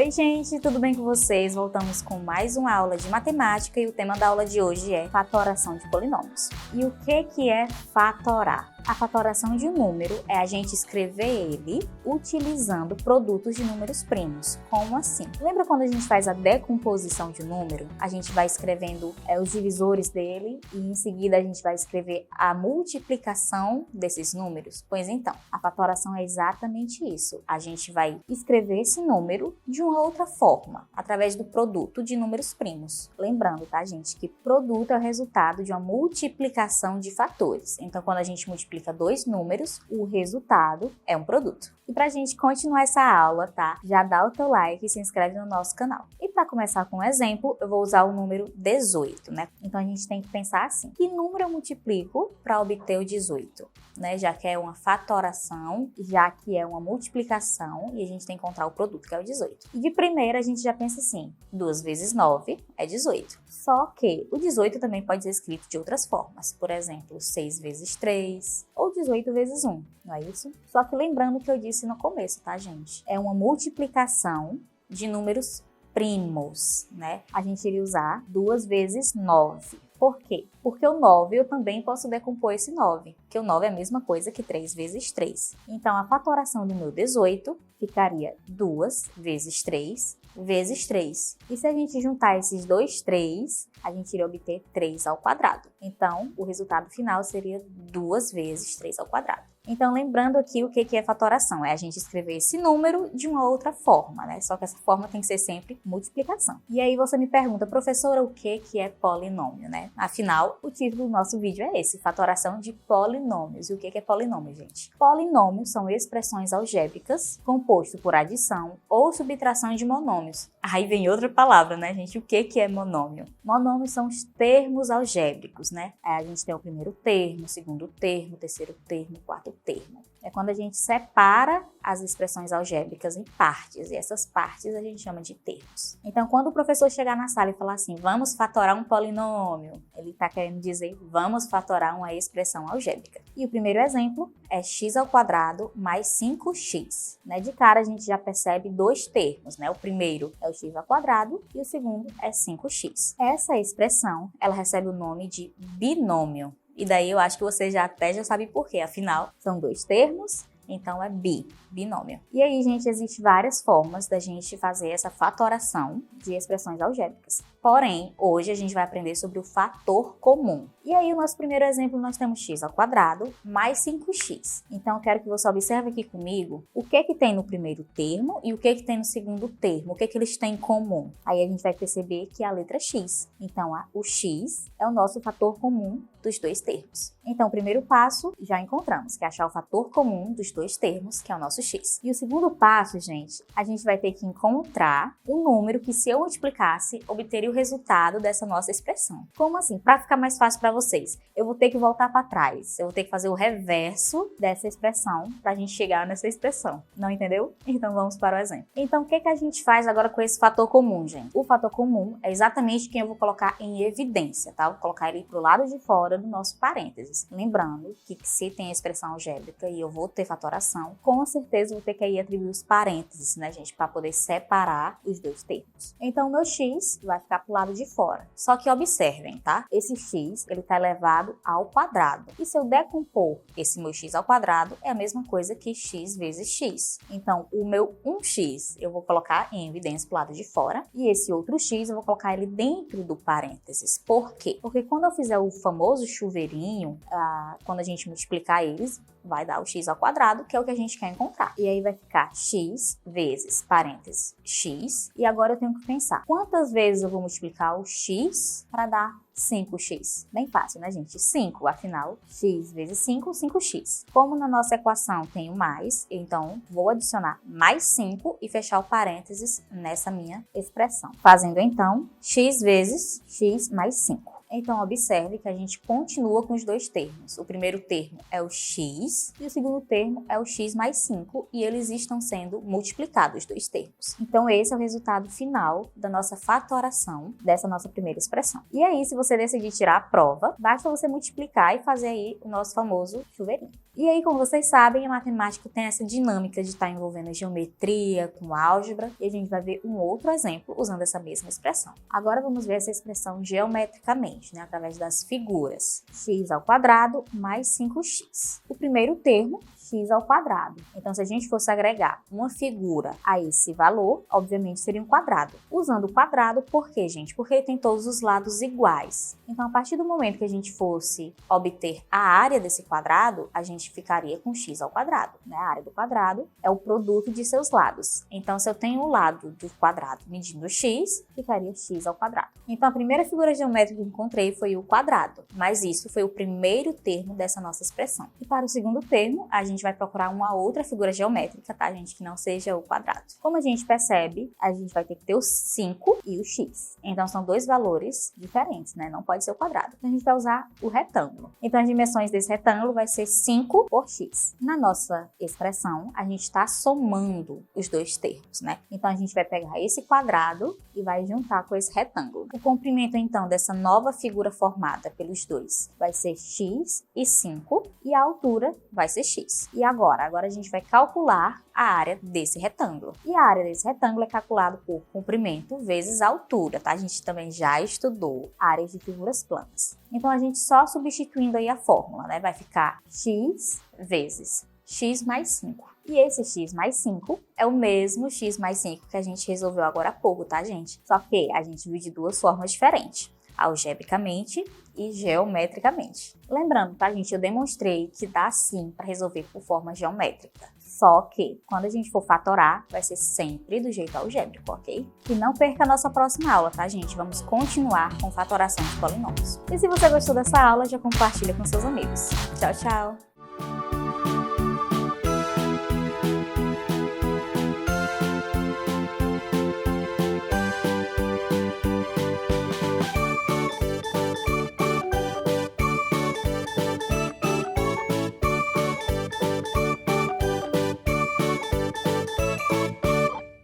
Oi gente, tudo bem com vocês? Voltamos com mais uma aula de matemática e o tema da aula de hoje é fatoração de polinômios. E o que é fatorar? A fatoração de um número é a gente escrever ele utilizando produtos de números primos. Como assim? Lembra quando a gente faz a decomposição de um número? A gente vai escrevendo os divisores dele e em seguida a gente vai escrever a multiplicação desses números? Pois então, a fatoração é exatamente isso. A gente vai escrever esse número de uma outra forma, através do produto de números primos. Lembrando, tá, gente, que produto é o resultado de uma multiplicação de fatores. Então, quando a gente multiplica dois números, o resultado é um produto. E pra gente continuar essa aula, tá? Já dá o teu like e se inscreve no nosso canal. E para começar com um exemplo, eu vou usar o número 18, né? Então a gente tem que pensar assim: que número eu multiplico para obter o 18? Né? Já que é uma fatoração, já que é uma multiplicação e a gente tem que encontrar o produto, que é o 18. E de primeira a gente já pensa assim: 2 vezes 9 é 18. Só que o 18 também pode ser escrito de outras formas. Por exemplo, 6 vezes 3 ou 18 vezes 1, não é isso? Só que lembrando o que eu disse no começo, tá, gente? É uma multiplicação de números primos, né? A gente iria usar 2 vezes 9. Por quê? Porque o 9 eu também posso decompor esse 9, porque o 9 é a mesma coisa que 3 vezes 3. Então, a fatoração do meu 18 ficaria 2 vezes 3 vezes 3. E se a gente juntar esses dois 3, a gente iria obter 3 ao quadrado. Então, o resultado final seria 2 vezes 3 ao quadrado. Então, lembrando aqui o que é fatoração, é a gente escrever esse número de uma outra forma, né? Só que essa forma tem que ser sempre multiplicação. E aí você me pergunta, professora, o que é polinômio, né? Afinal, o título do nosso vídeo é esse, fatoração de polinômios. E o que é polinômio, gente? Polinômios são expressões algébricas compostas por adição ou subtração de monômios. Aí vem outra palavra, né, gente? O que é monômio? Monômios são os termos algébricos, né? Aí a gente tem o primeiro termo, o segundo termo, o terceiro termo, o quarto termo. É quando a gente separa as expressões algébricas em partes, e essas partes a gente chama de termos. Então, quando o professor chegar na sala e falar assim, vamos fatorar um polinômio, ele está querendo dizer, vamos fatorar uma expressão algébrica. E o primeiro exemplo é x ao quadrado mais 5x. Né? De cara, a gente já percebe dois termos, né? O primeiro é o x ao quadrado e o segundo é 5x. Essa expressão, ela recebe o nome de binômio. E daí eu acho que você já sabe por quê. Afinal, são dois termos, então é binômio. E aí, gente, existem várias formas da gente fazer essa fatoração de expressões algébricas. Porém, hoje a gente vai aprender sobre o fator comum. E aí, o nosso primeiro exemplo, nós temos x ao quadrado mais 5x. Então, eu quero que você observe aqui comigo o que tem no primeiro termo e o que tem no segundo termo, o que eles têm em comum. Aí a gente vai perceber que é a letra x. Então, o x é o nosso fator comum dos dois termos. Então, o primeiro passo já encontramos, que é achar o fator comum dos dois termos, que é o nosso x. E o segundo passo, gente, a gente vai ter que encontrar um número que, se eu multiplicasse, obteria o resultado dessa nossa expressão. Como assim? Para ficar mais fácil para vocês, eu vou ter que voltar para trás. Eu vou ter que fazer o reverso dessa expressão para a gente chegar nessa expressão. Não entendeu? Então, vamos para o exemplo. Então, o que a gente faz agora com esse fator comum, gente? O fator comum é exatamente quem eu vou colocar em evidência, tá? Vou colocar ele para o lado de fora do nosso parênteses. Lembrando que se tem a expressão algébrica e eu vou ter fatoração, com certeza eu vou ter que aí atribuir os parênteses, né, gente, para poder separar os dois termos. Então, o meu x vai ficar para o lado de fora. Só que observem, tá? Esse x, ele está elevado ao quadrado. E se eu decompor esse meu x ao quadrado, é a mesma coisa que x vezes x. Então, o meu 1x eu vou colocar em evidência para o lado de fora. E esse outro x eu vou colocar ele dentro do parênteses. Por quê? Porque quando eu fizer o famoso chuveirinho, quando a gente multiplicar eles, vai dar o x ao quadrado, que é o que a gente quer encontrar. E aí vai ficar x vezes, parênteses, x. E agora eu tenho que pensar, quantas vezes eu vou multiplicar o x para dar 5x? Bem fácil, né, gente? 5, afinal, x vezes 5, 5x. Como na nossa equação tem o mais, então vou adicionar mais 5 e fechar o parênteses nessa minha expressão. Fazendo, então, x vezes x mais 5. Então, observe que a gente continua com os dois termos. O primeiro termo é o x e o segundo termo é o x mais 5 e eles estão sendo multiplicados, os dois termos. Então, esse é o resultado final da nossa fatoração dessa nossa primeira expressão. E aí, se você decidir tirar a prova, basta você multiplicar e fazer aí o nosso famoso chuveirinho. E aí, como vocês sabem, a matemática tem essa dinâmica de estar envolvendo geometria com álgebra, e a gente vai ver um outro exemplo usando essa mesma expressão. Agora vamos ver essa expressão geometricamente, através das figuras. X ao quadrado mais 5x. O primeiro termo, x ao quadrado. Então, se a gente fosse agregar uma figura a esse valor, obviamente seria um quadrado. Usando o quadrado, por quê, gente? Porque ele tem todos os lados iguais. Então, a partir do momento que a gente fosse obter a área desse quadrado, a gente ficaria com x ao quadrado. A área do quadrado é o produto de seus lados. Então, se eu tenho o lado do quadrado medindo x, ficaria x ao quadrado. Então, a primeira figura geométrica que encontrei foi o quadrado, mas isso foi o primeiro termo dessa nossa expressão. E para o segundo termo, a gente vai procurar uma outra figura geométrica, tá, gente? Que não seja o quadrado. Como a gente percebe, a gente vai ter que ter o 5 e o x. Então, são dois valores diferentes, Não pode ser o quadrado. Então, a gente vai usar o retângulo. Então, as dimensões desse retângulo vai ser 5 por x. Na nossa expressão, a gente está somando os dois termos, Então, a gente vai pegar esse quadrado e vai juntar com esse retângulo. O comprimento, então, dessa nova figura formada pelos dois vai ser x e 5 e a altura vai ser x. E agora a gente vai calcular a área desse retângulo. E a área desse retângulo é calculada por comprimento vezes altura, tá? A gente também já estudou áreas de figuras planas. Então, a gente só substituindo aí a fórmula, Vai ficar x vezes x mais 5. E esse x mais 5 é o mesmo x mais 5 que a gente resolveu agora há pouco, tá, gente? Só que a gente viu de duas formas diferentes, algebricamente e geometricamente. Lembrando, tá, gente? Eu demonstrei que dá sim para resolver por forma geométrica. Só que, quando a gente for fatorar, vai ser sempre do jeito algébrico, ok? E não perca a nossa próxima aula, tá, gente? Vamos continuar com fatoração de polinômios. E se você gostou dessa aula, já compartilha com seus amigos. Tchau, tchau!